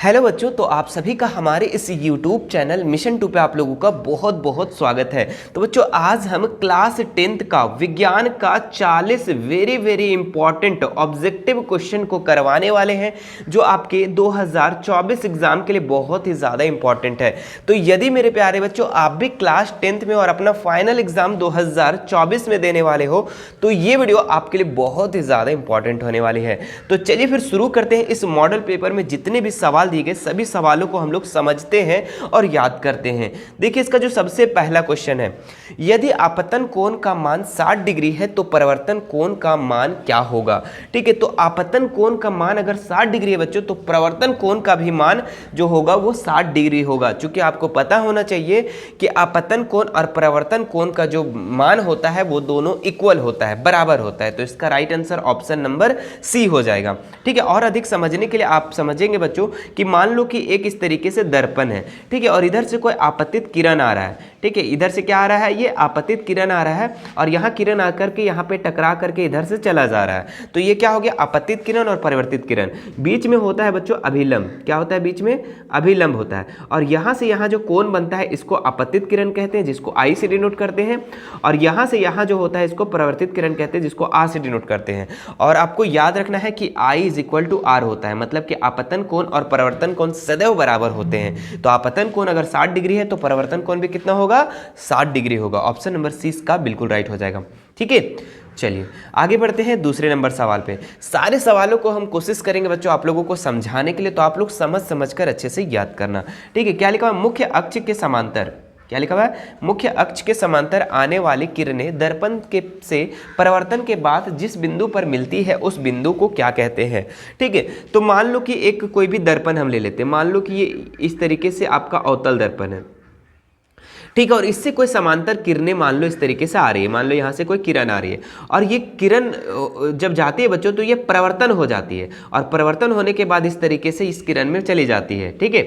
Hello बच्चों, तो आप सभी का हमारे इस YouTube चैनल मिशन 2 पे आप लोगों का बहुत बहुत स्वागत है। तो बच्चों, आज हम क्लास 10th का विज्ञान का 40 वेरी इंपॉर्टेंट ऑब्जेक्टिव क्वेश्चन को करवाने वाले हैं, जो आपके 2024 एग्जाम के लिए बहुत ही ज़्यादा इंपॉर्टेंट है। तो यदि मेरे प्यारे बच्चों आप भी क्लास 10th में और अपना फाइनल एग्जाम 2024 में देने वाले हो, तो ये वीडियो आपके लिए बहुत ही ज़्यादा इंपॉर्टेंट होने वाली है। तो चलिए फिर शुरू करते हैं। इस मॉडल पेपर में जितने भी सवाल दिए गए सभी सवालों को हम लोग समझते हैं और याद करते हैं। देखिए, इसका जो सबसे पहला क्वेश्चन है, यदि आपतन कोण का मान 60 डिग्री है तो परिवर्तन कोण का मान क्या होगा। ठीक है, तो आपतन कोण का मान अगर 60 डिग्री है बच्चों, तो परिवर्तन कोण का भी मान जो होगा वो 60 डिग्री होगा। चूंकि आपको पता होना चाहिए कि आपतन कोण और परिवर्तन कोण का जो मान होता है वो दोनों इक्वल होता है, बराबर होता है। तो इसका right answer option number C हो जाएगा। ठीक है, और अधिक समझने के लिए आप समझेंगे बच्चों कि मान लो कि एक इस तरीके से दर्पण है, ठीक है, और इधर से कोई आपतित किरण आ रहा है। ठीक है, इधर से क्या आ रहा है, ये आपतित किरण आ रहा है, और यहाँ किरण आकर के यहाँ पे टकरा करके इधर से चला जा रहा है। तो ये क्या हो गया, आपतित किरण और परिवर्तित किरण। बीच में होता है बच्चों अभिलंब। क्या होता है, बीच में अभिलंब होता है, और यहाँ से यहाँ जो कोण बनता है इसको आपतित किरण कहते हैं, जिसको आई से डिनोट करते हैं, और यहाँ से यहाँ जो होता है इसको परिवर्तित किरण कहते हैं, जिसको आ से डिनोट करते हैं। और आपको याद रखना है कि I is equal to R होता है, मतलब कि आपतन कोण और परिवर्तन कोण सदैव बराबर होते हैं। तो आपतन कोण अगर 60 डिग्री है तो परिवर्तन कोण भी कितना होगा, 60 डिग्री होगा। ऑप्शन नंबर सी इसका बिल्कुल राइट हो जाएगा। ठीक है, चलिए आगे बढ़ते हैं दूसरे नंबर सवाल पे। सारे सवालों को हम कोशिश करेंगे बच्चों आप लोगों को समझाने के लिए, तो आप लोग समझ कर अच्छे से याद करना। ठीक है, क्या लिखा हुआ, मुख्य अक्ष के समांतर, क्या लिखा हुआ है, मुख्य अक्ष के समांतर आने वाली किरणें दर्पण के से परावर्तन के बाद जिस बिंदु पर मिलती है उस बिंदु को क्या कहते हैं। ठीक है, तो मान लो कि एक कोई भी दर्पण हम ले लेते हैं, मान लो कि ये इस तरीके से आपका अवतल दर्पण है। ठीक है, और इससे कोई समांतर किरणें मान लो इस तरीके से आ रही है, मान लो यहाँ से कोई किरण आ रही है, और ये किरण जब जाती है बच्चों तो ये परिवर्तन हो जाती है, और परिवर्तन होने के बाद इस तरीके से इस किरण में चली जाती है। ठीक है,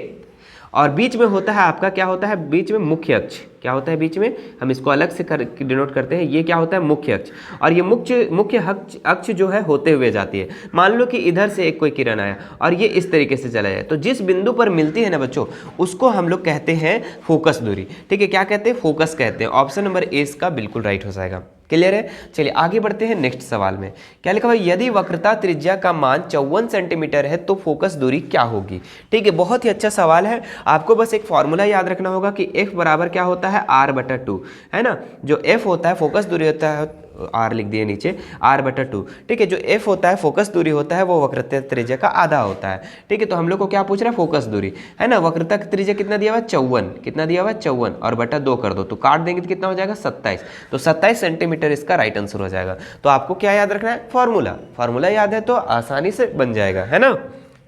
और बीच में होता है आपका, क्या होता है, बीच में मुख्य अक्ष। क्या होता है बीच में, हम इसको अलग से डिनोट करते हैं, ये क्या होता है, मुख्य अक्ष। और ये मुख्य अक्ष जो है होते हुए जाती है। मान लो कि इधर से एक कोई किरण आया और ये इस तरीके से चला जाए, तो जिस बिंदु पर मिलती है ना बच्चों, उसको हम लोग कहते हैं फोकस दूरी। ठीक है, क्या कहते हैं, फोकस कहते हैं। ऑप्शन नंबर ए इसका बिल्कुल राइट हो जाएगा। क्लियर है, चलिए आगे बढ़ते हैं नेक्स्ट सवाल में। क्या लिखा हुआ, यदि वक्रता त्रिज्या का मान 54 सेंटीमीटर है तो फोकस दूरी क्या होगी। ठीक है, बहुत ही अच्छा सवाल है। आपको बस एक फॉर्मूला याद रखना होगा कि F बराबर क्या होता है, R/2, है ना। जो F होता है फोकस दूरी होता है, R लिख दिए नीचे, R/2। ठीक है, जो F होता है फोकस दूरी होता है वो वक्रता त्रिज्या का आधा होता है। ठीक है, तो हम लोग को क्या पूछ रहा है, फोकस दूरी, है ना। वक्रता त्रिज्या कितना दिया हुआ, 54, कितना दिया हुआ, 54, और बटा 2 कर दो तो काट देंगे तो कितना हो जाएगा, 27। तो 27 सेंटीमीटर इसका राइट आंसर हो जाएगा। तो आपको क्या याद रखना है, फॉर्मूला याद है तो आसानी से बन जाएगा, है ना।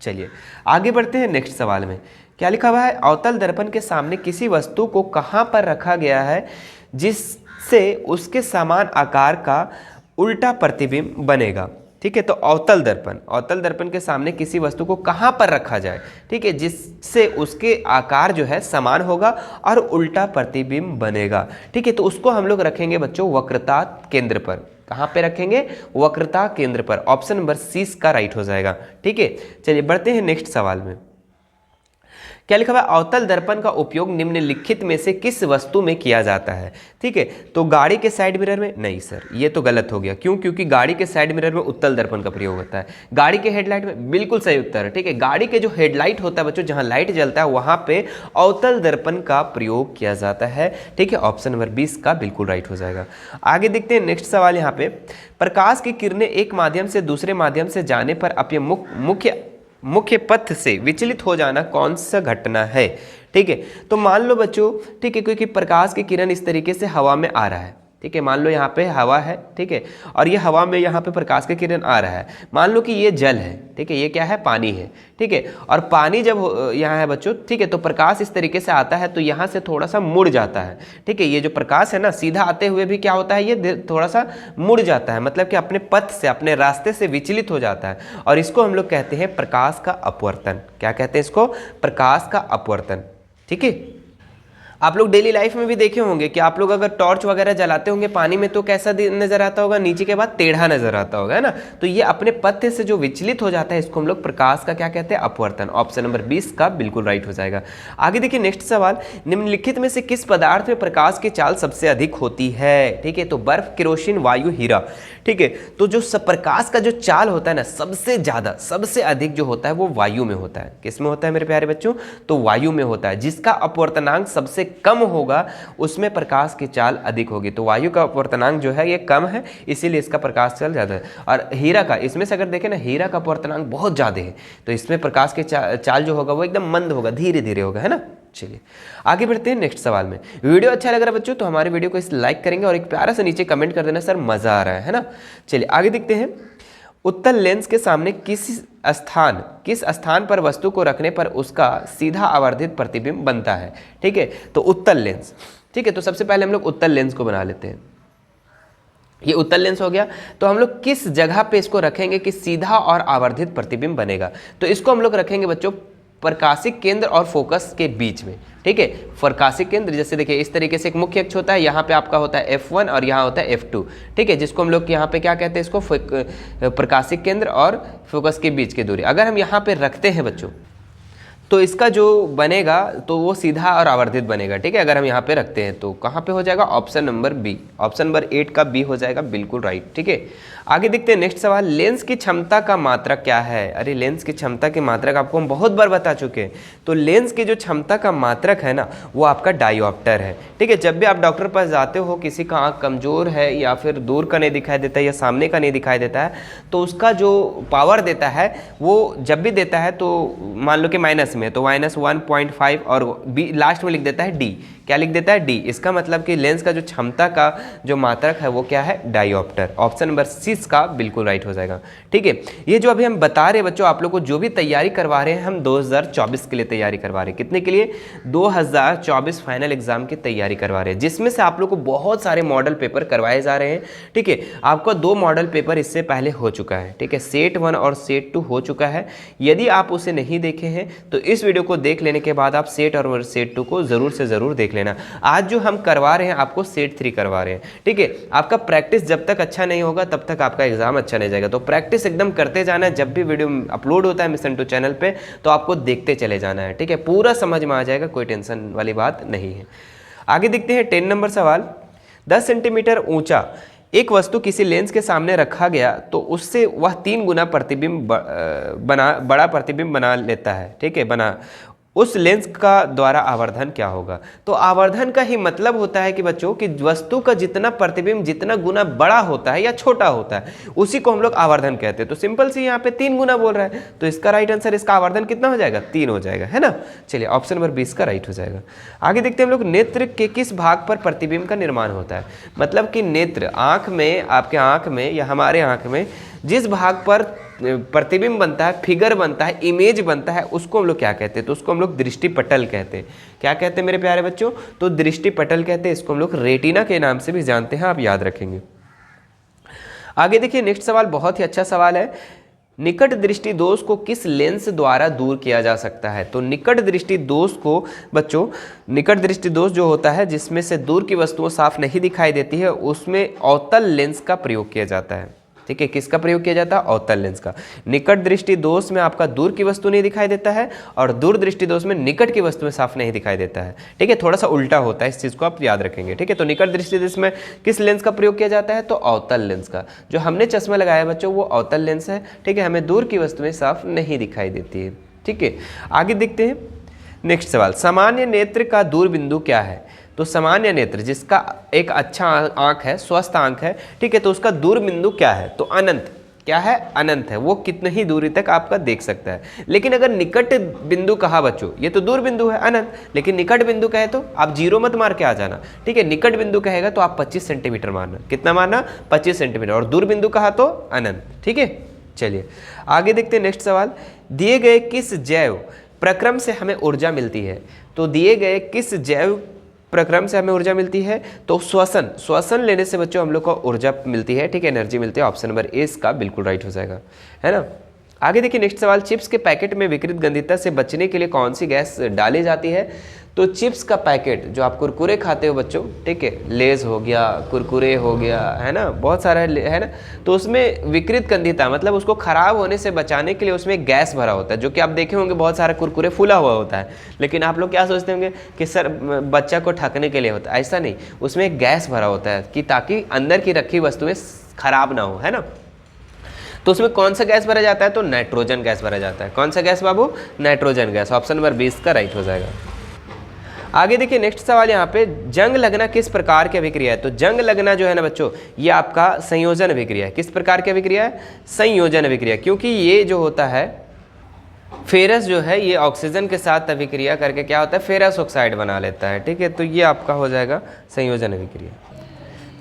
चलिए आगे बढ़ते हैं नेक्स्ट सवाल में। क्या लिखा हुआ है, अवतल दर्पण के सामने किसी वस्तु को कहाँ पर रखा गया है जिससे उसके समान आकार का उल्टा प्रतिबिंब बनेगा। ठीक है, तो अवतल दर्पण के सामने किसी वस्तु को कहाँ पर रखा जाए, ठीक है, जिससे उसके आकार जो है समान होगा और उल्टा प्रतिबिंब बनेगा। ठीक है, तो उसको हम लोग रखेंगे बच्चों वक्रता केंद्र पर। कहाँ पे रखेंगे, वक्रता केंद्र पर। ऑप्शन नंबर सी का राइट हो जाएगा। ठीक है, चलिए बढ़ते हैं नेक्स्ट सवाल में। क्या लिखा हुआ, अवतल दर्पण का उपयोग निम्नलिखित में से किस वस्तु में किया जाता है। ठीक है, तो गाड़ी के साइड मिरर में, नहीं सर ये तो गलत हो गया। क्यों, क्योंकि गाड़ी के साइड मिरर में उत्तल दर्पण का प्रयोग होता है। गाड़ी के हेडलाइट में, बिल्कुल सही उत्तर है। ठीक है, गाड़ी के जो हेडलाइट होता है बच्चों, जहां लाइट जलता है वहां पे अवतल दर्पण का प्रयोग किया जाता है। ठीक है, ऑप्शन नंबर 20 का बिल्कुल राइट हो जाएगा। आगे देखते हैं नेक्स्ट सवाल। यहाँ पे प्रकाश की किरणें एक माध्यम से दूसरे माध्यम से जाने पर अपने मुख्य पथ से विचलित हो जाना कौन सा घटना है। ठीक है, तो मान लो बच्चों, ठीक है, क्योंकि प्रकाश की किरण इस तरीके से हवा में आ रहा है। ठीक है, मान लो यहाँ पे हवा है, ठीक है, और ये हवा में यहाँ पे प्रकाश की किरण आ रहा है। मान लो कि ये जल है, ठीक है, ये क्या है, पानी है। ठीक है, और पानी जब यहाँ है बच्चों, ठीक है, तो प्रकाश इस तरीके से आता है तो यहाँ से थोड़ा सा मुड़ जाता है। ठीक है, ये जो प्रकाश है ना, सीधा आते हुए भी क्या होता है, ये थोड़ा सा मुड़ जाता है, मतलब कि अपने पथ से, अपने रास्ते से विचलित हो जाता है, और इसको हम लोग कहते हैं प्रकाश का अपवर्तन। क्या कहते हैं इसको, प्रकाश का अपवर्तन। ठीक है, आप लोग डेली लाइफ में भी देखे होंगे कि आप लोग अगर टॉर्च वगैरह जलाते होंगे पानी में तो कैसा नजर आता होगा, नीचे के बाद टेढ़ा नजर आता होगा, है ना। तो ये अपने पथ से जो विचलित हो जाता है इसको हम लोग प्रकाश का क्या कहते हैं, अपवर्तन। ऑप्शन नंबर 20 का बिल्कुल राइट हो जाएगा। आगे देखिए नेक्स्ट सवाल, निम्नलिखित में से किस पदार्थ में प्रकाश की चाल सबसे अधिक होती है। ठीक है, तो बर्फ, केरोसिन, वायु, हीरा। ठीक है, तो जो प्रकाश का जो चाल होता है ना सबसे ज्यादा सबसे अधिक जो होता है वो वायु में होता है। किस में होता है मेरे प्यारे बच्चों, तो वायु में होता है। जिसका अपवर्तनांक सबसे कम होगा उसमें प्रकाश की चाल अधिक होगी। तो वायु का अपवर्तनांक जो है ये कम है, इसीलिए इसका प्रकाश चाल ज्यादा है। और हीरा का, इसमें से अगर देखें ना हीरा का अपवर्तनांक बहुत ज्यादा है, तो इसमें प्रकाश की चाल जो होगा वो एकदम मंद होगा, धीरे धीरे होगा, है ना। चलिए आगे बढ़ते हैं नेक्स्ट सवाल में। वीडियो अच्छा लग रहा है बच्चों तो हमारे वीडियो को इस लाइक करेंगे और एक प्यारा सा नीचे कमेंट कर देना, सर मजा आ रहा है ना। चलिए आगे देखते हैं, उत्तल लेंस के सामने किस स्थान पर वस्तु को रखने पर उसका सीधा आवर्धित प्रतिबिंब बनता है। ठीक है, तो उत्तल लेंस। ठीक है, तो सबसे पहले हम लोग उत्तल लेंस को बना लेते हैं। ये उत्तल लेंस हो गया, तो हम लोग किस जगह पे इसको रखेंगे कि सीधा और आवर्धित प्रतिबिंब बनेगा। तो इसको हम लोग रखेंगे बच्चों प्रकाशिक केंद्र और फोकस के बीच में। ठीक है, प्रकाशिक केंद्र जैसे देखिए इस तरीके से एक मुख्य अक्ष होता है, यहाँ पे आपका होता है F1 और यहाँ होता है F2। ठीक है, जिसको हम लोग यहाँ पे क्या कहते हैं, इसको प्रकाशिक केंद्र और फोकस के बीच की दूरी। अगर हम यहाँ पे रखते हैं बच्चों तो इसका जो बनेगा तो वो सीधा और आवर्धित बनेगा। ठीक है, अगर हम यहाँ पे रखते हैं तो कहाँ पे हो जाएगा, option number B, option number 8 का बी हो जाएगा बिल्कुल राइट। ठीक है, आगे देखते हैं नेक्स्ट सवाल, लेंस की क्षमता का मात्रक क्या है। अरे लेंस की क्षमता के मात्रक आपको हम बहुत बार बता चुके हैं। तो लेंस की जो क्षमता का मात्रक है ना वो आपका डायोप्टर है। ठीक है, जब भी आप डॉक्टर के पास जाते हो, किसी का आँख कमजोर है या फिर दूर का नहीं दिखाई देता है या सामने का नहीं दिखाई देता है, तो उसका जो पावर देता है वो जब भी देता है तो मान लो कि माइनस में, तो -1.5 और बी लास्ट में लिख देता है डी। क्या लिख देता है, डी। इसका मतलब कि लेंस का जो क्षमता का जो मात्रक है वो क्या है, डायोप्टर। ऑप्शन नंबर 6 का बिल्कुल राइट हो जाएगा। ठीक है, ये जो अभी हम बता रहे हैं बच्चों आप लोग को, जो भी तैयारी करवा रहे हैं हम 2024 के लिए तैयारी करवा रहे हैं। कितने के लिए, 2024 फाइनल एग्जाम की तैयारी करवा रहे हैं, जिसमें से आप लोग को बहुत सारे मॉडल पेपर करवाए जा रहे हैं। ठीक है, आपका 2 मॉडल पेपर इससे पहले हो चुका है। ठीक है, सेट 1 और सेट 2 हो चुका है। यदि आप उसे नहीं देखे हैं तो इस वीडियो को देख लेने के बाद आप सेट और सेट 2 को जरूर से जरूर देख लेना। आज जो हम करवा रहे हैं आपको सेट 3 करवा रहे हैं। ठीक है, आपका प्रैक्टिस जब तक अच्छा नहीं होगा तब तक आपका एग्जाम अच्छा नहीं जाएगा। तो प्रैक्टिस एकदम करते जाना है। जब भी वीडियो अपलोड होता है मिशन 2 चैनल पे तो आपको देखते चले जाना है। ठीक है, पूरा समझ में आ जाएगा, कोई टेंशन वाली बात नहीं है। आगे देखते हैं 10 नंबर सवाल, 10 सेंटीमीटर ऊंचा एक वस्तु किसी लेंस के सामने रखा गया तो उससे वह 3 गुना प्रतिबिंब बड़ा प्रतिबिंब बना लेता है। ठीक है, बना उस लेंस का द्वारा आवर्धन क्या होगा। तो आवर्धन का ही मतलब होता है कि बच्चों कि वस्तु का जितना प्रतिबिंब जितना गुना बड़ा होता है या छोटा होता है उसी को हम लोग आवर्धन कहते हैं। तो सिंपल सी यहाँ पे 3 गुना बोल रहा है, तो इसका राइट आंसर, इसका आवर्धन कितना हो जाएगा, 3 हो जाएगा, है ना। चलिए ऑप्शन नंबर 20 का राइट हो जाएगा। आगे देखते हैं हम लोग, नेत्र के किस भाग पर प्रतिबिंब का निर्माण होता है। मतलब कि नेत्र, आंख में, आपके आंख में या हमारे आंख में जिस भाग पर प्रतिबिंब बनता है, फिगर बनता है, इमेज बनता है, उसको हम लोग क्या कहते हैं, तो उसको हम लोग दृष्टिपटल कहते हैं। क्या कहते हैं मेरे प्यारे बच्चों, तो दृष्टिपटल कहते हैं। इसको हम लोग रेटिना के नाम से भी जानते हैं, आप याद रखेंगे। आगे देखिए नेक्स्ट सवाल, बहुत ही अच्छा सवाल है, निकट दृष्टि दोष को किस लेंस द्वारा दूर किया जा सकता है। तो निकट दृष्टि दोष को बच्चों, निकट दृष्टि दोष जो होता है जिसमें से दूर की वस्तुएं साफ नहीं दिखाई देती है, उसमें अवतल लेंस का प्रयोग किया जाता है। ठीक है, किसका प्रयोग किया जाता है, अवतल लेंस का। निकट दृष्टि दोष में आपका दूर की वस्तु नहीं दिखाई देता है और दूर दृष्टि दोष में निकट की वस्तुएं साफ नहीं दिखाई देता है। ठीक है, थोड़ा सा उल्टा होता है, इस चीज को आप याद रखेंगे। ठीक है, तो निकट दृष्टि दोष में किस लेंस का प्रयोग किया जाता है, तो अवतल लेंस का। जो हमने चश्मा लगाया बच्चों वो अवतल लेंस है। ठीक है, हमें दूर की वस्तुएं साफ नहीं दिखाई देती है। ठीक है, आगे देखते हैं नेक्स्ट सवाल, सामान्य नेत्र का दूर बिंदु क्या है। तो सामान्य नेत्र जिसका एक अच्छा आंख है, स्वस्थ आंख है, ठीक है, तो उसका दूर बिंदु क्या है, तो अनंत। क्या है, अनंत है, वो कितनी ही दूरी तक आपका देख सकता है। लेकिन अगर निकट बिंदु कहा बच्चों, ये तो दूर बिंदु है अनंत, लेकिन निकट बिंदु कहे तो आप 0 मत मार के आ जाना। ठीक है, निकट बिंदु कहेगा तो आप 25 सेंटीमीटर मारना। कितना मारना, 25 सेंटीमीटर। और दूर बिंदु कहा तो अनंत। ठीक है, चलिए आगे देखते हैं नेक्स्ट सवाल, दिए गए किस जैव प्रक्रम से हमें ऊर्जा मिलती है। तो दिए गए किस जैव प्रक्रम से हमें ऊर्जा मिलती है, तो श्वसन लेने से बच्चों हम लोग को ऊर्जा मिलती है। ठीक है, एनर्जी मिलती है। ऑप्शन नंबर ए इसका बिल्कुल राइट हो जाएगा, है ना। आगे देखिए नेक्स्ट सवाल, चिप्स के पैकेट में विकृत गंधिता से बचने के लिए कौन सी गैस डाली जाती है? तो चिप्स का पैकेट जो आप कुरकुरे खाते हो बच्चों, ठीक है, लेज हो गया, कुरकुरे हो गया, है ना, बहुत सारा है ना, तो उसमें विकृत गंधिता मतलब उसको खराब होने से बचाने के लिए उसमें गैस भरा होता है, जो कि आप देखे होंगे बहुत सारा कुरकुरे फूला हुआ होता है, लेकिन आप लोग क्या सोचते होंगे कि सर बच्चा को ठकने के लिए होता है, ऐसा नहीं, उसमें गैस भरा होता है कि ताकि अंदर की रखी वस्तुएं खराब ना हो, है ना। तो उसमें कौन सा गैस भरा जाता है? तो नाइट्रोजन गैस भरा जाता है। कौन सा गैस बाबू? Nitrogen gas. ऑप्शन नंबर 20 का राइट हो जाएगा। आगे देखिए नेक्स्ट सवाल, यहाँ पे जंग लगना किस प्रकार की अभिक्रिया है? तो जंग लगना जो है ना बच्चों, ये आपका संयोजन अभिक्रिया है। किस प्रकार की अभिक्रिया है? संयोजन अभिक्रिया, क्योंकि ये जो होता है फेरस जो है ये ऑक्सीजन के साथ अभिक्रिया करके क्या होता है? फेरस ऑक्साइड बना लेता है, ठीक है, तो ये आपका हो जाएगा संयोजन अभिक्रिया।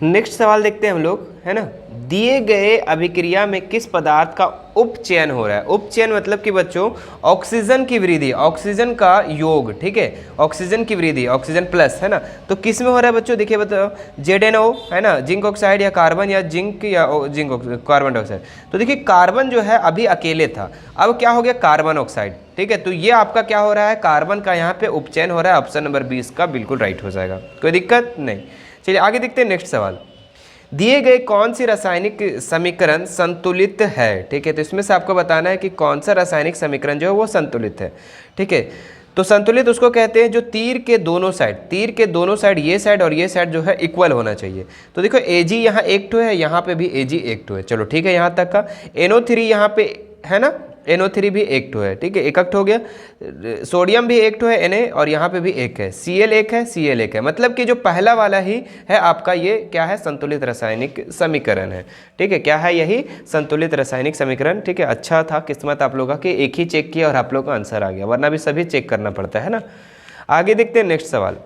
नेक्स्ट सवाल देखते हैं हम लोग, है ना, दिए गए अभिक्रिया में किस पदार्थ का उपचयन हो रहा है? उपचयन मतलब कि बच्चों ऑक्सीजन की वृद्धि, ऑक्सीजन का योग, ठीक है, ऑक्सीजन की वृद्धि, ऑक्सीजन प्लस, है ना, तो किस में हो रहा है बच्चों? देखिए बताओ, ZnO, है ना, जिंक ऑक्साइड या कार्बन या जिंक कार्बन डाइऑक्साइड। तो देखिए कार्बन जो है अभी अकेले था, अब क्या हो गया? कार्बन ऑक्साइड, ठीक है, तो ये आपका क्या हो रहा है? कार्बन का यहाँ पे उपचयन हो रहा है। ऑप्शन नंबर 20 का बिल्कुल राइट हो जाएगा, कोई दिक्कत नहीं। चलिए आगे देखते हैं नेक्स्ट सवाल, दिए गए कौन सी रासायनिक समीकरण संतुलित है? ठीक है, तो इसमें से आपको बताना है कि कौन सा रासायनिक समीकरण जो है वो संतुलित है, ठीक है। तो संतुलित उसको कहते हैं जो तीर के दोनों साइड ये साइड और ये साइड जो है इक्वल होना चाहिए। तो देखो Ag यहाँ एक टू है, यहाँ पे भी Ag एक टू है, चलो ठीक है, यहाँ तक का। NO3 यहाँ पे है ना, NO3 भी एक टू है, ठीक है, एकक हो गया। सोडियम भी एक टू है Na, और यहाँ पे भी एक है, Cl एक है, Cl एक है, मतलब कि जो पहला वाला ही है आपका ये क्या है? संतुलित रासायनिक समीकरण है, ठीक है, क्या है? यही संतुलित रासायनिक समीकरण, ठीक है। अच्छा था किस्मत आप लोगों की, एक ही चेक किया और आप लोगों का आंसर आ गया, वरना भी सभी चेक करना पड़ता है ना। आगे देखते हैं नेक्स्ट सवाल,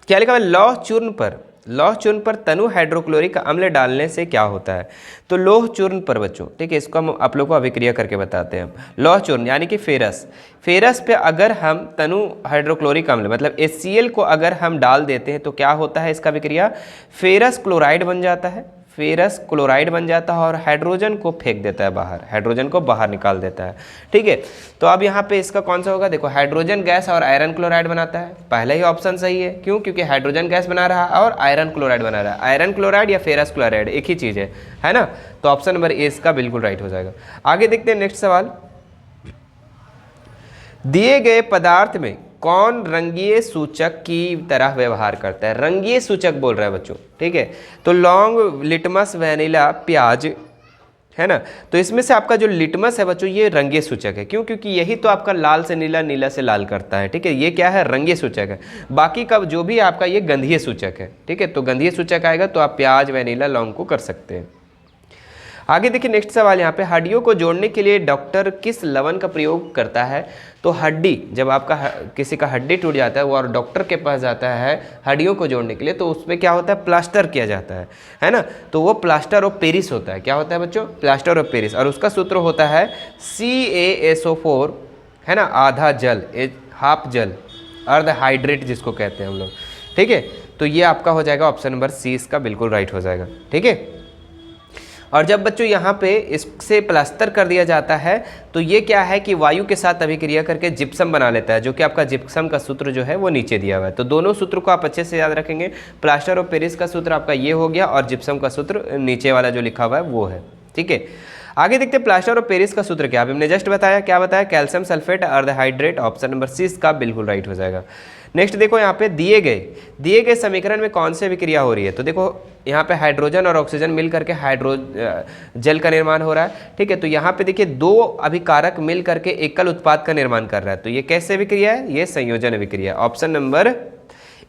क्या लिखा है? लौह चूर्ण पर तनु हाइड्रोक्लोरिक अम्ल डालने से क्या होता है? तो लौह चूर्ण पर बच्चों, ठीक है, इसको हम आप लोग को अभिक्रिया करके बताते हैं। लौह चूर्ण यानी कि फेरस पे अगर हम तनु हाइड्रोक्लोरिक अम्ल मतलब HCl को अगर हम डाल देते हैं तो क्या होता है इसका अभिक्रिया? फेरस क्लोराइड बन जाता है, फेरस क्लोराइड बन जाता है और हाइड्रोजन को फेंक देता है बाहर, हाइड्रोजन को बाहर निकाल देता है, ठीक है। तो अब यहाँ पे इसका कौन सा होगा? देखो हाइड्रोजन गैस और आयरन क्लोराइड बनाता है, पहला ही ऑप्शन सही है। क्यों? क्योंकि हाइड्रोजन गैस बना रहा है और आयरन क्लोराइड बना रहा है। आयरन क्लोराइड या फेरस क्लोराइड एक ही चीज़ है ना, तो ऑप्शन नंबर ए इसका बिल्कुल राइट हो जाएगा। आगे देखते हैं नेक्स्ट सवाल, दिए गए पदार्थ में कौन रंगीय सूचक की तरह व्यवहार करता है? रंगीय सूचक बोल रहा है बच्चों, ठीक है, तो लौंग, लिटमस, वैनिला, प्याज, है ना, तो इसमें से आपका जो लिटमस है बच्चों ये रंगीय सूचक है। क्यों? क्योंकि यही तो आपका लाल से नीला, नीला से लाल करता है, ठीक है, ये क्या है? रंगीय सूचक है। बाकी का जो भी आपका ये गंधीय सूचक है, ठीक है, तो गंधीय सूचक आएगा तो आप प्याज, वैनिला, लौंग को कर सकते हैं। आगे देखिए नेक्स्ट सवाल, यहाँ पे हड्डियों को जोड़ने के लिए डॉक्टर किस लवण का प्रयोग करता है? तो हड्डी, जब आपका किसी का हड्डी टूट जाता है वो और डॉक्टर के पास जाता है हड्डियों को जोड़ने के लिए, तो उसमें क्या होता है? प्लास्टर किया जाता है ना, तो वो प्लास्टर ऑफ पेरिस होता है। क्या होता है बच्चों? प्लास्टर ऑफ पेरिस, और उसका सूत्र होता है CaSO4, है ना, आधा जल, हाफ जल, अर्ध हाइड्रेट जिसको कहते हैं हम लोग, ठीक है, तो ये आपका हो जाएगा ऑप्शन नंबर सी, इसका बिल्कुल राइट हो जाएगा, ठीक है। और जब बच्चों यहाँ पे इससे प्लास्टर कर दिया जाता है तो ये क्या है कि वायु के साथ अभिक्रिया करके जिप्सम बना लेता है, जो कि आपका जिप्सम का सूत्र जो है वो नीचे दिया हुआ है। तो दोनों सूत्र को आप अच्छे से याद रखेंगे, प्लास्टर ऑफ पेरिस का सूत्र आपका ये हो गया और जिप्सम का सूत्र नीचे वाला जो लिखा हुआ है वो है, ठीक है। आगे देखते हैं प्लास्टर ऑफ पेरिस का सूत्र क्या, अभी हमने जस्ट बताया, क्या बताया? कैल्शियम सल्फेट अर्धहाइड्रेट, ऑप्शन नंबर सी इसका बिल्कुल राइट हो जाएगा। नेक्स्ट देखो यहाँ पे दिए गए समीकरण में कौन सी अभिक्रिया हो रही है? तो देखो यहाँ पे हाइड्रोजन और ऑक्सीजन मिल करके जल का निर्माण हो रहा है, ठीक है, तो यहाँ पे देखिए दो अभिकारक मिल करके एकल उत्पाद का निर्माण कर रहा है, तो ये कैसे अभिक्रिया है? ये संयोजन अभिक्रिया, ऑप्शन नंबर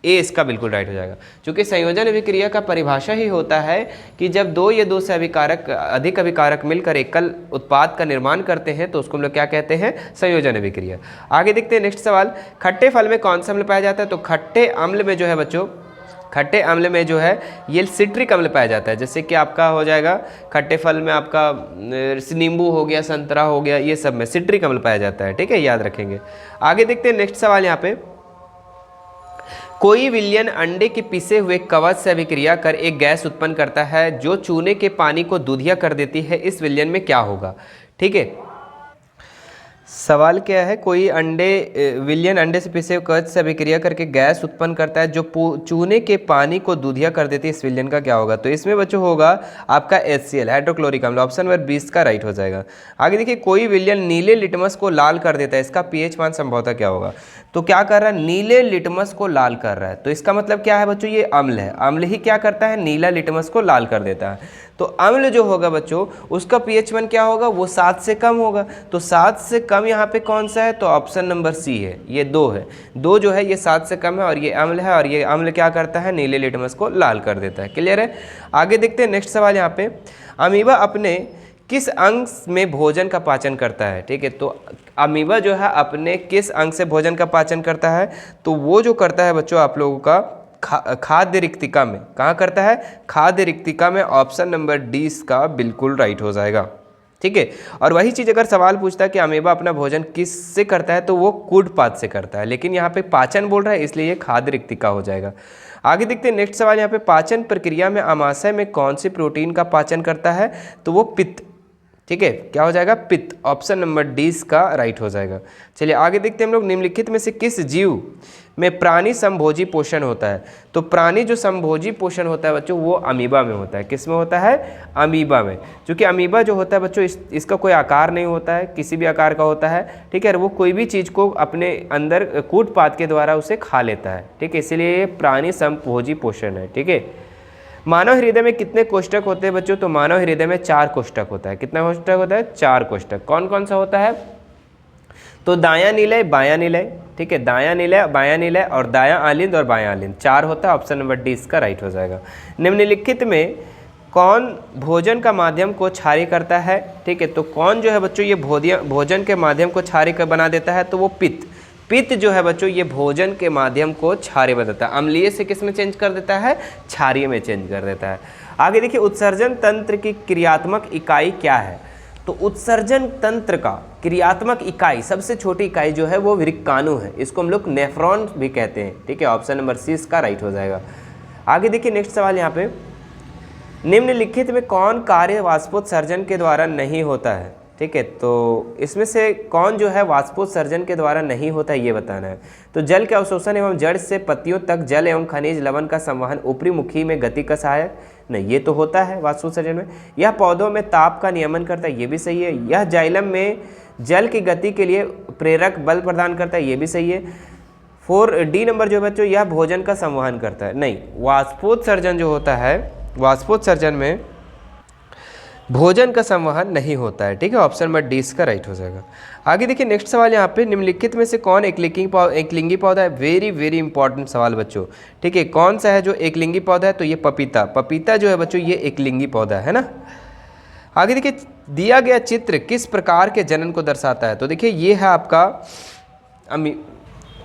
ए इसका बिल्कुल राइट हो जाएगा। क्योंकि संयोजन अभिक्रिया का परिभाषा ही होता है कि जब दो या दो से अधिक अभिकारक मिलकर एकल उत्पाद का निर्माण करते हैं तो उसको हम लोग क्या कहते हैं? संयोजन अभिक्रिया। आगे देखते हैं नेक्स्ट सवाल, खट्टे फल में कौन सा अम्ल पाया जाता है? तो खट्टे अम्ल में जो है बच्चों, खट्टे अम्ल में जो है ये सिट्रिक अम्ल पाया जाता है, जैसे कि आपका हो जाएगा खट्टे फल में आपका नींबू हो गया, संतरा हो गया, ये सब में सिट्रिक अम्ल पाया जाता है, ठीक है, याद रखेंगे। आगे देखते हैं नेक्स्ट सवाल, यहाँ पे कोई विलयन अंडे के पिसे हुए कवच से अभिक्रिया कर एक गैस उत्पन्न करता है जो चूने के पानी को दूधिया कर देती है, इस विलयन में क्या होगा? ठीक है, सवाल क्या है, कोई विलयन अंडे से पिसे हुए कवच से अभिक्रिया करके गैस उत्पन्न करता है जो चूने के पानी को दूधिया कर देती है, इस विलयन का क्या होगा? तो इसमें बच्चों होगा आपका HCl, हाइड्रोक्लोरिक अम्ल। ऑप्शन नंबर 20 का राइट हो जाएगा। आगे देखिए, कोई विलयन नीले लिटमस को लाल कर देता है, इसका pH मान संभवतः क्या होगा? तो क्या कर रहा है, नीले लिटमस को लाल कर रहा है, तो इसका मतलब क्या है बच्चों, ये अम्ल है। अम्ल ही क्या करता है, नीला लिटमस को लाल कर देता है। तो अम्ल जो होगा बच्चों, उसका pH मान क्या होगा, वो 7 से कम होगा। तो 7 से कम यहाँ पे कौन सा है, तो ऑप्शन नंबर सी है, ये 2 है। 2 जो है ये 7 से कम है और ये अम्ल है, और ये अम्ल क्या करता है, नीले लिटमस को लाल कर देता है। क्लियर है? आगे देखते हैं नेक्स्ट सवाल यहाँ पे, अमीबा अपने किस अंग में भोजन का पाचन करता है? ठीक है, तो अमीबा जो है अपने किस अंग से भोजन का पाचन करता है? तो वो जो करता है बच्चों आप लोगों का खाद्य रिक्तिका में। कहाँ करता है, खाद्य रिक्तिका में। ऑप्शन नंबर डी इसका बिल्कुल राइट हो जाएगा। ठीक है, और वही चीज़ अगर सवाल पूछता है कि अमीबा अपना भोजन किससे करता है, तो वो कूडपाद से करता है, लेकिन यहाँ पे पाचन बोल रहा है इसलिए ये खाद्य रिक्तिका हो जाएगा। आगे देखते हैं नेक्स्ट सवाल यहाँ पे, पाचन प्रक्रिया में आमाशय में कौन सी प्रोटीन का पाचन करता है? तो वो पित्त। ठीक है, क्या हो जाएगा, पित्त। ऑप्शन नंबर डी इसका राइट हो जाएगा। चलिए आगे देखते हैं हम लोग, निम्नलिखित में से किस जीव में प्राणी संभोजी पोषण होता है? तो प्राणी जो संभोजी पोषण होता है बच्चों, वो अमीबा में होता है। किस में होता है, अमीबा में। क्योंकि अमीबा जो होता है बच्चों, इसका कोई आकार नहीं होता है, किसी भी आकार का होता है। ठीक है, वो कोई भी चीज़ को अपने अंदर कूटपाद के द्वारा उसे खा लेता है। ठीक है, इसीलिए ये प्राणी संभोजी पोषण है। ठीक है, मानव हृदय में कितने कोष्ठक होते हैं बच्चों? तो मानव हृदय में 4 कोष्ठक होता है। कितना कोष्ठक होता है, 4 कोष्ठक। कौन कौन सा होता है? तो दायां निलय, बायां निलय। ठीक है, दायां निलय, बायां निलय और दायां आलिंद और बायां आलिंद, 4 होता है। ऑप्शन नंबर डी इसका राइट हो जाएगा। निम्नलिखित में कौन भोजन का माध्यम को क्षारीय करता है? ठीक है, तो कौन जो है बच्चों ये भोजन के माध्यम को क्षारीय बना देता है? तो वो पित्त। पित्त जो है बच्चों ये भोजन के माध्यम को क्षारीय बना देता है। अम्लीय से किस में चेंज कर देता है, क्षारीय में चेंज कर देता है। आगे देखिए, उत्सर्जन तंत्र की क्रियात्मक इकाई क्या है? तो उत्सर्जन तंत्र का क्रियात्मक इकाई, सबसे छोटी इकाई जो है वो वृक्काणु है। इसको हम लोग नेफ्रॉन भी कहते हैं। ठीक है, ऑप्शन नंबर सी इसका राइट हो जाएगा। आगे देखिए नेक्स्ट सवाल यहाँ पे, निम्नलिखित में कौन कार्य वाष्पोत्सर्जन के द्वारा नहीं होता है? ठीक है, तो इसमें से कौन जो है वाष्पोत्सर्जन के द्वारा नहीं होता है, ये बताना है। तो जल के अवशोषण एवं जड़ से पत्तियों तक जल एवं खनिज लवण का संवहन ऊपरी मुखी में गति का सहायक नहीं, ये तो होता है वाष्पोत्सर्जन में। यह पौधों में ताप का नियमन करता है, ये भी सही है। यह जाइलम में जल की गति के लिए प्रेरक बल प्रदान करता है, ये भी सही है। 4D नंबर जो बच्चों, यह भोजन का संवहन करता है। नहीं, वाष्पोत्सर्जन जो होता है, वाष्पोत्सर्जन में भोजन का संवहन नहीं होता है। ठीक है, ऑप्शन नंबर डी इसका राइट हो जाएगा। आगे देखिए नेक्स्ट सवाल यहाँ पे, निम्नलिखित में से कौन एकलिंगी पौधा है? वेरी वेरी इंपॉर्टेंट सवाल बच्चों। ठीक है, कौन सा है जो एकलिंगी पौधा है? तो ये पपीता। पपीता जो है बच्चों ये एकलिंगी पौधा है ना। आगे देखिए, दिया गया चित्र किस प्रकार के जनन को दर्शाता है? तो देखिए ये है आपका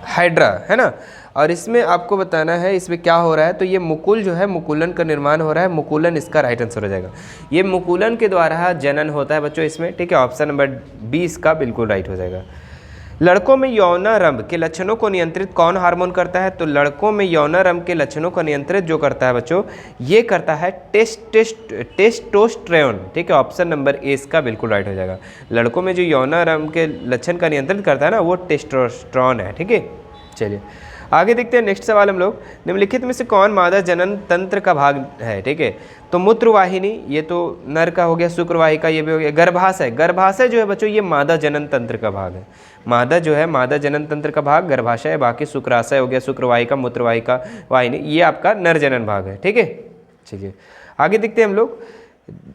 हाइड्रा है ना, और इसमें आपको बताना है इसमें क्या हो रहा है। तो ये मुकुल जो है, मुकुलन का निर्माण हो रहा है। मुकुलन इसका राइट आंसर हो जाएगा। ये मुकुलन के द्वारा जनन होता है बच्चों इसमें। ठीक है, ऑप्शन नंबर बी इसका बिल्कुल राइट हो जाएगा। लड़कों में यौनारंभ के लक्षणों को नियंत्रित कौन हार्मोन करता है? तो लड़कों में यौनारंभ के लक्षणों को नियंत्रित जो करता है बच्चों, ये करता है टेस्टोस्टेरोन। ठीक है, ऑप्शन नंबर ए इसका बिल्कुल राइट हो जाएगा। लड़कों में जो यौनारंभ के लक्षण का नियंत्रित करता है ना, वो टेस्टोस्टेरोन है। ठीक है, चलिए आगे देखते हैं नेक्स्ट सवाल हम लोग, निम्नलिखित में से कौन मादा जनन तंत्र का भाग है? ठीक है, तो मूत्रवाहिनी ये तो नर का हो गया, शुक्रवाहिका ये भी हो गया। गर्भाशय, गर्भाशय जो है बच्चों ये मादा जनन तंत्र का भाग है। मादा जो है मादा जनन तंत्र का भाग गर्भाशय है। बाकी शुक्राशय हो गया, शुक्रवाहिका, मूत्रवाहिका, वाहिनी, ये आपका नर जनन भाग है। ठीक है, चलिए आगे देखते हैं हम लोग,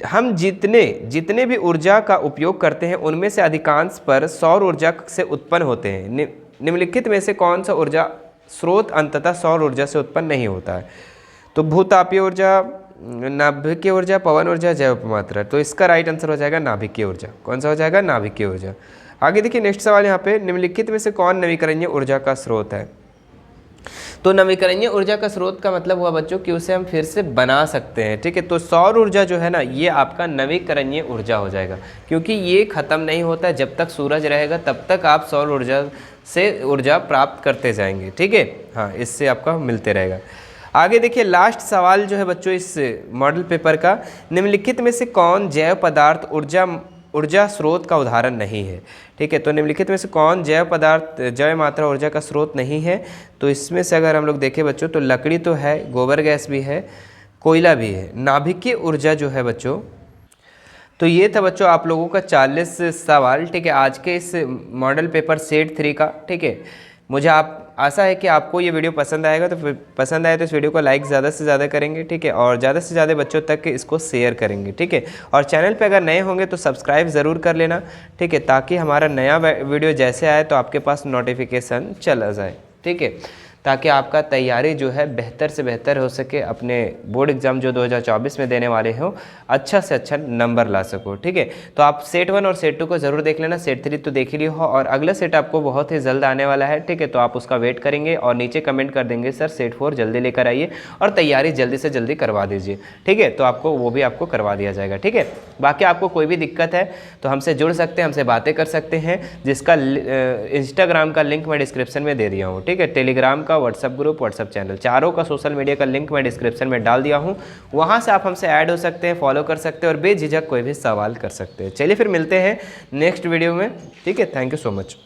हम जितने भी ऊर्जा का उपयोग करते हैं उनमें से अधिकांश पर सौर ऊर्जा से उत्पन्न होते हैं। निम्नलिखित में से कौन सा ऊर्जा स्रोत अंततः सौर ऊर्जा से उत्पन्न नहीं होता है? तो भूतापीय ऊर्जा, नाभिकीय ऊर्जा, पवन ऊर्जा, जैव मात्रा। तो इसका राइट आंसर हो जाएगा नाभिकीय ऊर्जा। कौन सा हो जाएगा? नाभिकीय ऊर्जा। आगे देखिए नेक्स्ट सवाल यहाँ पे, निम्नलिखित में से कौन नवीकरणीय ऊर्जा का स्रोत है? तो नवीकरणीय ऊर्जा का स्रोत का मतलब हुआ बच्चों कि उसे हम फिर से बना सकते हैं, ठीक है। तो सौर ऊर्जा जो है ना, ये आपका नवीकरणीय ऊर्जा हो जाएगा, क्योंकि ये ख़त्म नहीं होता है। जब तक सूरज रहेगा तब तक आप सौर ऊर्जा से ऊर्जा प्राप्त करते जाएंगे, ठीक है। हाँ, इससे आपका मिलते रहेगा। आगे देखिए, लास्ट सवाल जो है बच्चों इस मॉडल पेपर का, निम्नलिखित में से कौन जैव पदार्थ ऊर्जा स्रोत का उदाहरण नहीं है, ठीक है। तो निम्नलिखित में से कौन जैव मात्रा ऊर्जा का स्रोत नहीं है? तो इसमें से अगर हम लोग देखें बच्चों, तो लकड़ी तो है, गोबर गैस भी है, कोयला भी है। नाभिकीय ऊर्जा जो है बच्चों, तो ये था बच्चों आप लोगों का 40 सवाल, ठीक है, आज के इस मॉडल पेपर सेट 3 का, ठीक है। मुझे आशा है कि आपको ये वीडियो पसंद आएगा, तो पसंद आए तो इस वीडियो को लाइक ज़्यादा से ज़्यादा करेंगे, ठीक है, और ज़्यादा से ज़्यादा बच्चों तक इसको शेयर करेंगे, ठीक है। और चैनल पे अगर नए होंगे तो सब्सक्राइब ज़रूर कर लेना, ठीक है, ताकि हमारा नया वीडियो जैसे आए तो आपके पास नोटिफिकेशन चला जाए, ठीक है, ताकि आपका तैयारी जो है बेहतर से बेहतर हो सके, अपने बोर्ड एग्ज़ाम जो 2024 में देने वाले हो अच्छा से अच्छा नंबर ला सको, ठीक है। तो आप सेट 1 और सेट 2 को ज़रूर देख लेना, सेट 3 तो देख ही लियो हो, और अगला सेट आपको बहुत ही जल्द आने वाला है, ठीक है। तो आप उसका वेट करेंगे और नीचे कमेंट कर देंगे सर सेट 4 जल्दी लेकर आइए और तैयारी जल्दी से जल्दी करवा दीजिए, ठीक है। तो आपको वो भी आपको करवा दिया जाएगा, ठीक है। बाकी आपको कोई भी दिक्कत है तो हमसे जुड़ सकते हैं, हमसे बातें कर सकते हैं, जिसका इंस्टाग्राम का लिंक मैं डिस्क्रिप्शन में दे दिया हूँ, ठीक है। टेलीग्राम का, व्हाट्सअप ग्रुप, व्हाट्सअप चैनल, चारों का सोशल मीडिया का लिंक मैं डिस्क्रिप्शन में डाल दिया हूँ। वहाँ से आप हमसे ऐड हो सकते हैं, फॉलो कर सकते हैं और बेझिझक कोई भी सवाल कर सकते हैं। चलिए फिर मिलते हैं नेक्स्ट वीडियो में, ठीक है। Thank you so much.